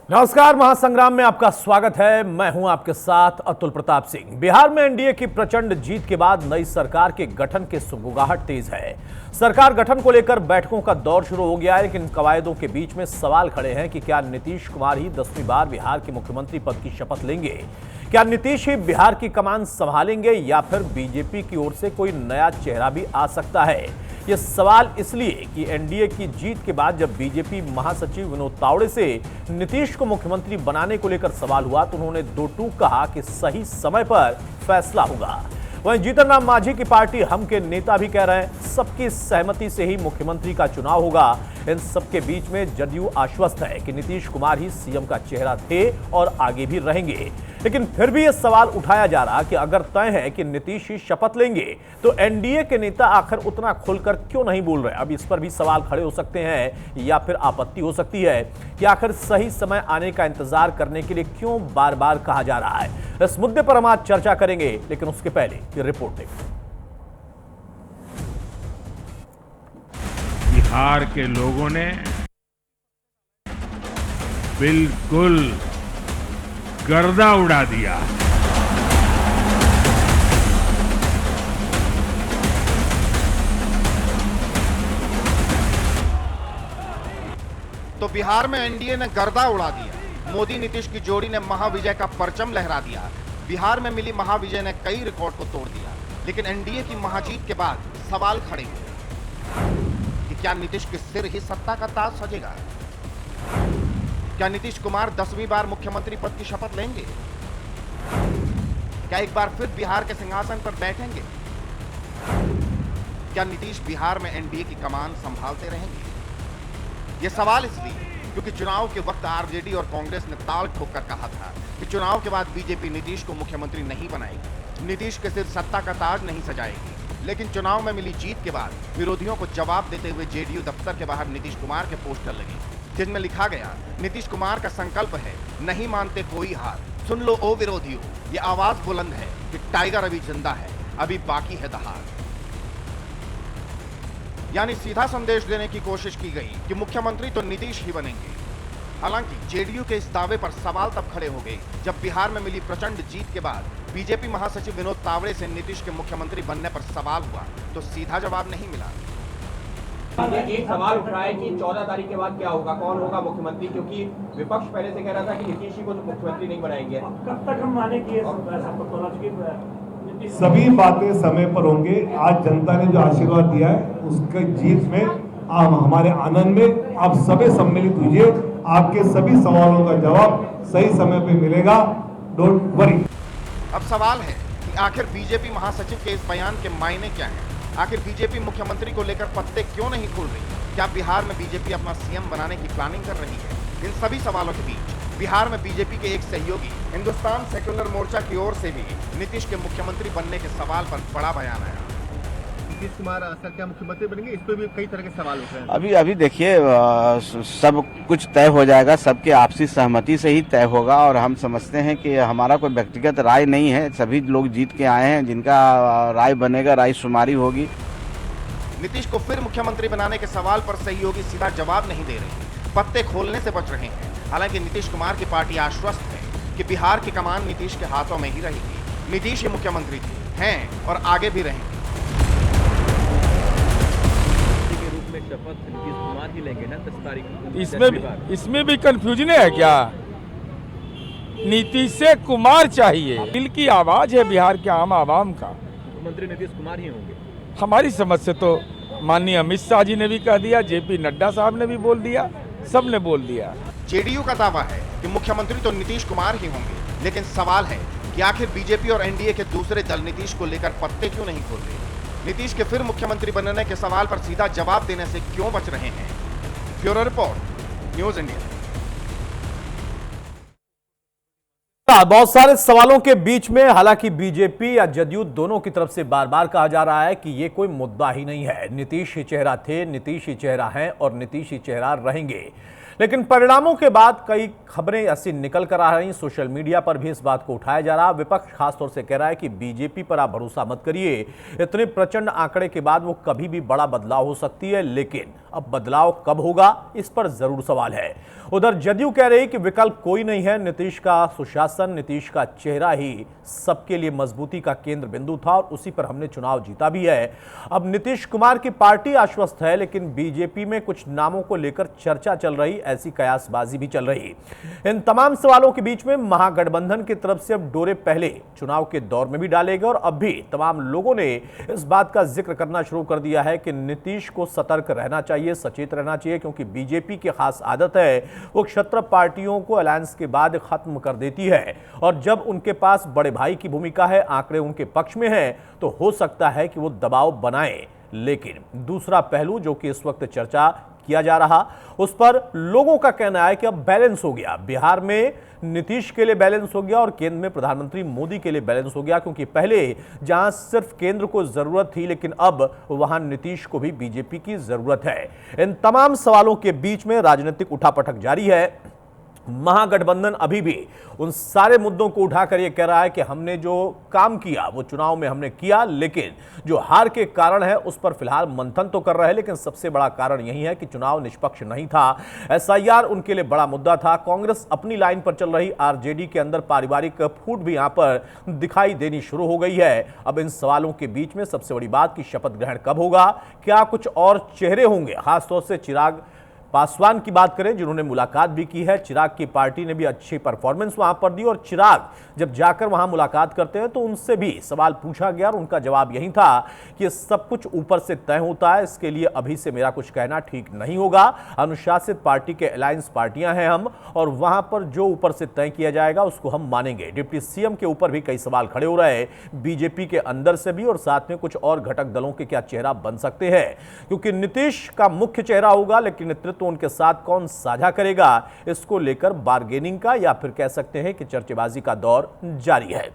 नमस्कार, महासंग्राम में आपका स्वागत है। मैं हूं आपके साथ अतुल प्रताप सिंह। बिहार में एनडीए की प्रचंड जीत के बाद नई सरकार के गठन की सुगबुगाहट तेज है। सरकार गठन को लेकर बैठकों का दौर शुरू हो गया है, लेकिन कवायदों के बीच में सवाल खड़े हैं कि क्या नीतीश कुमार ही 10वीं बार बिहार के मुख्यमंत्री पद की शपथ लेंगे? क्या नीतीश ही बिहार की कमान संभालेंगे या फिर बीजेपी की ओर से कोई नया चेहरा भी आ सकता है? ये सवाल इसलिए कि एनडीए की जीत के बाद जब बीजेपी महासचिव विनोद तावड़े से नीतीश को मुख्यमंत्री बनाने को लेकर सवाल हुआ तो उन्होंने दो टूक कहा कि सही समय पर फैसला होगा। वहीं जीतन राम मांझी की पार्टी हम के नेता भी कह रहे हैं सबकी सहमति से ही मुख्यमंत्री का चुनाव होगा। इन सबके बीच में जदयू आश्वस्त है कि नीतीश कुमार ही सीएम का चेहरा थे और आगे भी रहेंगे। लेकिन फिर भी यह सवाल उठाया जा रहा कि अगर तय है कि नीतीश ही शपथ लेंगे तो एनडीए के नेता आखिर उतना खुलकर क्यों नहीं बोल रहे? अब इस पर भी सवाल खड़े हो सकते हैं या फिर आपत्ति हो सकती है कि आखिर सही समय आने का इंतजार करने के लिए क्यों बार बार कहा जा रहा है। इस मुद्दे पर हम आज चर्चा करेंगे, लेकिन उसके पहले ये रिपोर्ट देखिए। बिहार के लोगों ने बिल्कुल गर्दा उड़ा दिया। तो बिहार में एनडीए ने गर्दा उड़ा दिया। मोदी नीतीश की जोड़ी ने महाविजय का परचम लहरा दिया। बिहार में मिली महाविजय ने कई रिकॉर्ड को तोड़ दिया। लेकिन एनडीए की महाजीत के बाद सवाल खड़े हुए कि क्या नीतीश के सिर ही सत्ता का ताज सजेगा? क्या नीतीश कुमार 10वीं बार मुख्यमंत्री पद की शपथ लेंगे? क्या एक बार फिर बिहार के सिंहासन पर बैठेंगे? क्या नीतीश बिहार में एनडीए की कमान संभालते रहेंगे? यह सवाल इसलिए क्योंकि चुनाव के वक्त आरजेडी और कांग्रेस ने ताल ठोककर कहा था कि चुनाव के बाद बीजेपी नीतीश को मुख्यमंत्री नहीं बनाएगी, नीतीश के सिर सत्ता का ताज नहीं सजाएगी। लेकिन चुनाव में मिली जीत के बाद विरोधियों को जवाब देते हुए जेडीयू दफ्तर के बाहर नीतीश कुमार के पोस्टर लगे, जिनमें लिखा गया नीतीश कुमार का संकल्प है नहीं मानते कोई हार, सुन लो ओ विरोधियों, ये आवाज बुलंद है कि टाइगर अभी जिंदा है, अभी बाकी है दहाड़। यानी सीधा संदेश देने की कोशिश की गई कि मुख्यमंत्री तो नीतीश ही बनेंगे। हालांकि जेडीयू के इस दावे पर सवाल तब खड़े हो गए जब बिहार में मिली प्रचंड जीत के बाद बीजेपी महासचिव विनोद तावड़े से नीतीश के मुख्यमंत्री बनने पर सवाल हुआ तो सीधा जवाब नहीं मिला। एक सवाल उठ रहा है कि 14 तारीख के बाद क्या होगा, कौन होगा मुख्यमंत्री, क्योंकि विपक्ष पहले से कह रहा था कि नीतीश जी को तो मुख्यमंत्री नहीं बनाएंगे। कब तक हम माने कि सभी बातें समय पर होंगे। आज जनता ने जो आशीर्वाद दिया है उसके जीत में आप हमारे आनंद में आप सभी सम्मिलित हुए। आपके सभी सवालों का जवाब सही समय पे मिलेगा, डोंट वरी। अब सवाल है कि आखिर बीजेपी महासचिव के इस बयान के मायने क्या हैं? आखिर बीजेपी मुख्यमंत्री को लेकर पत्ते क्यों नहीं खुल रही? क्या बिहार में बीजेपी अपना सीएम बनाने की प्लानिंग कर रही है? इन सभी सवालों के बीच बिहार में बीजेपी के एक सहयोगी हिंदुस्तान सेक्युलर मोर्चा की ओर से भी नीतीश के मुख्यमंत्री बनने के सवाल पर बड़ा बयान आया। नीतीश कुमार सर क्या मुख्यमंत्री बनेंगे, इस पर भी कई तरह के सवाल उठ रहे हैं। अभी देखिए सब कुछ तय हो जाएगा, सबके आपसी सहमति से ही तय होगा। और हम समझते हैं कि हमारा कोई व्यक्तिगत राय नहीं है, सभी लोग जीत के आए हैं, जिनका राय बनेगा राय शुमारी होगी। नीतीश को फिर मुख्यमंत्री बनाने के सवाल पर सहयोगी सीधा जवाब नहीं दे रहे, पत्ते खोलने से बच रहे हैं। हालांकि नीतीश कुमार की पार्टी आश्वस्त है कि बिहार की कमान नीतीश के हाथों में ही रहेगी। नीतीश ही मुख्यमंत्री थे, हैं और आगे भी रहेंगे। शपथ नीतीश कुमार ही लेंगे ना 10 तारीख को। इसमें भी कंफ्यूजन है क्या? नीतीश से कुमार चाहिए, दिल की आवाज है बिहार के आम आवाम का। मुख्यमंत्री नीतीश कुमार ही होंगे। हमारी समझ से तो माननीय अमित शाह जी ने भी कह दिया, जेपी नड्डा साहब ने भी बोल दिया, सब ने बोल दिया। जेडीयू का दावा है कि मुख्यमंत्री तो नीतीश कुमार ही होंगे, लेकिन सवाल है कि आखिर बीजेपी और एनडीए के दूसरे दल नीतीश को लेकर पत्ते क्यों नहीं खोल रहे? नीतीश के फिर मुख्यमंत्री बनने के सवाल पर सीधा जवाब देने से क्यों बच रहे हैं? Bureau report, news India. बहुत सारे सवालों के बीच में हालांकि बीजेपी या जदयू दोनों की तरफ से बार बार कहा जा रहा है कि ये कोई मुद्दा ही नहीं है, नीतीश ही चेहरा थे, नीतीश ही चेहरा हैं और नीतीश ही चेहरा रहेंगे। लेकिन परिणामों के बाद कई खबरें ऐसी निकल कर आ रही, सोशल मीडिया पर भी इस बात को उठाया जा रहा। विपक्ष खासतौर से कह रहा है कि बीजेपी पर आप भरोसा मत करिए, इतने प्रचंड आंकड़े के बाद वो कभी भी बड़ा बदलाव हो सकती है। लेकिन अब बदलाव कब होगा, इस पर जरूर सवाल है। उधर जदयू कह रही कि विकल्प कोई नहीं है, नीतीश का सुशासन, नीतीश का चेहरा ही सबके लिए मजबूती का केंद्र बिंदु था और उसी पर हमने चुनाव जीता भी है। अब नीतीश कुमार की पार्टी आश्वस्त है, लेकिन बीजेपी में कुछ नामों को लेकर चर्चा चल रही, ऐसी कयासबाजी भी चल रही। इन तमाम सवालों के बीच में महागठबंधन की तरफ से अब डोरे पहले चुनाव के दौर में भी डाले गए और अब भी तमाम लोगों ने इस बात का जिक्र करना शुरू कर दिया है कि नीतीश को सतर्क रहना चाहिए, सचेत रहना चाहिए, क्योंकि बीजेपी की खास आदत है वो क्षत्र पार्टियों को अलायंस के बाद खत्म कर देती है और जब उनके पास बड़े भाई की भूमिका है, आंकड़े उनके पक्ष में हैं, तो हो सकता है कि वो दबाव बनाएं। लेकिन दूसरा पहलू जो कि इस वक्त चर्चा किया जा रहा, उस पर लोगों का कहना है कि अब बैलेंस हो गया। बिहार में नीतीश के लिए बैलेंस हो गया और केंद्र में प्रधानमंत्री मोदी के लिए बैलेंस हो गया, क्योंकि पहले जहां सिर्फ केंद्र को जरूरत थी, लेकिन अब वहां नीतीश को भी बीजेपी की जरूरत है। इन तमाम सवालों के बीच में राजनीतिक उठापटक जारी है। महागठबंधन अभी भी उन सारे मुद्दों को उठाकर यह कह रहा है कि हमने जो काम किया वो चुनाव में हमने किया, लेकिन जो हार के कारण है उस पर फिलहाल मंथन तो कर रहे हैं, लेकिन सबसे बड़ा कारण यही है कि चुनाव निष्पक्ष नहीं था। एसआईआर उनके लिए बड़ा मुद्दा था। कांग्रेस अपनी लाइन पर चल रही, आरजेडी के अंदर पारिवारिक फूट भी यहां पर दिखाई देनी शुरू हो गई है। अब इन सवालों के बीच में सबसे बड़ी बात कि शपथ ग्रहण कब होगा, क्या कुछ और चेहरे होंगे। खासतौर से चिराग पासवान की बात करें, जिन्होंने मुलाकात भी की है, चिराग की पार्टी ने भी अच्छी परफॉर्मेंस वहां पर दी और चिराग जब जाकर वहां मुलाकात करते हैं तो उनसे भी सवाल पूछा गया और उनका जवाब यही था कि सब कुछ ऊपर से तय होता है, इसके लिए अभी से मेरा कुछ कहना ठीक नहीं होगा। अनुशासित पार्टी के अलायंस पार्टियां हैं हम, और वहां पर जो ऊपर से तय किया जाएगा उसको हम मानेंगे। डिप्टी सीएम के ऊपर भी कई सवाल खड़े हो रहे हैं, बीजेपी के अंदर से भी और साथ में कुछ और घटक दलों के क्या चेहरा बन सकते हैं, क्योंकि नीतीश का मुख्य चेहरा होगा, लेकिन नेतृत्व उनके साथ कौन साझा करेगा, इसको लेकर बार्गेनिंग का या फिर कह सकते हैं कि चर्चेबाजी का दौर जारी है।